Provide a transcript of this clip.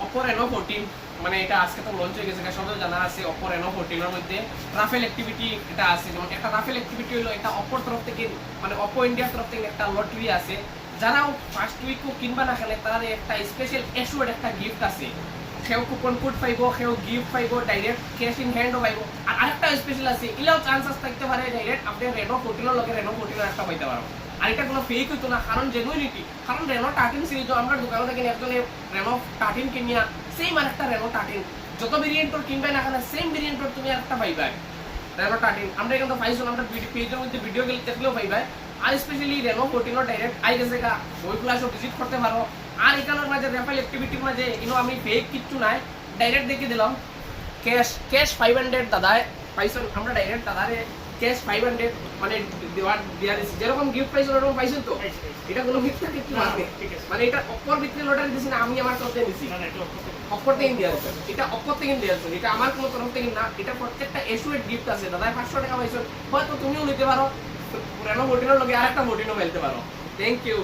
Oppo Reno 14 মানে এটা আজকে তো লঞ্চ হয়ে গেছে, সবাই জানা আছে Oppo Reno 14 এর মধ্যে রাফেল অ্যাক্টিভিটি এটা আছে। যেমন একটা রাফেল অ্যাক্টিভিটি হলো এটা Oppo তরফ থেকে মানে Oppo ইন্ডিয়ার তরফ থেকে একটা লটারি আছে, যারাও ফার্স্ট উইকও কিনবা না খেলে তার একটা স্পেশাল এশোর্ড একটা গিফট আছে। সেও কুপন কোড পাইব, সেও গিফট পাইব, ডাইরেক্ট ক্যাশ ইন হ্যান্ডও পাইব। আর আরেকটা স্পেশাল আছে, ইলাও চান্সেস থাকতে পারে ডাইরেক্ট আপনি Reno 14 এর লগে Reno 14 একটা পাইতে পারো। আর এটা কোনো ফেক হইতো না, কারণ জেনুইনিটি। কারণ Reno 13 সিরিজ আমরা দোকানে থেকে একজনে Reno 13 কিনিয়া সেম আরেকটা Reno 13 যত ভেরিয়েন্টর কিনবে না কেন সেম ভেরিয়েন্টর তুমি একটা পাইবা Reno 13। আমরা এখানে পাইছো, আমরা পেজের মধ্যে ভিডিও গেলে দেখলেও পাইবা। আর স্পেশালি Reno 14 ডাইরেক্ট আই গেছে গা ওই ক্লাসও ভিজিট করতে পারো। আর এখানের মাঝে রেফাইল অ্যাক্টিভিটির মাঝে আমি ফেক কিচ্ছু নাই, ডাইরেক্ট দেখে দিলাম ক্যাশ 500 দাদায় পাইছেন। আমরা ডাইরেক্ট দাদারে ক্যাশ 500 মানে দেওয়া দিছি, যেরকম গিফট পাইছেন ওরকম পাইছেন তো। এটা কোনো মিথ্যা কিছু মানে এটা অপর ভিতরে লটারি দিছি না, আমি আমার তরফে নিছি, অপর থেকে দেওয়া দিচ্ছেন। এটা অপর থেকে দেওয়া দিচ্ছেন, এটা আমার কোনো তরফ থেকে না। এটা প্রত্যেকটা এসুয়েট গিফট আছে দাদা। 500 টাকা পাইছেন, হয়তো তুমিও নিতে পারো Reno 14 এর লগে আরেকটা 14ও ফেলতে পারো। Thank you.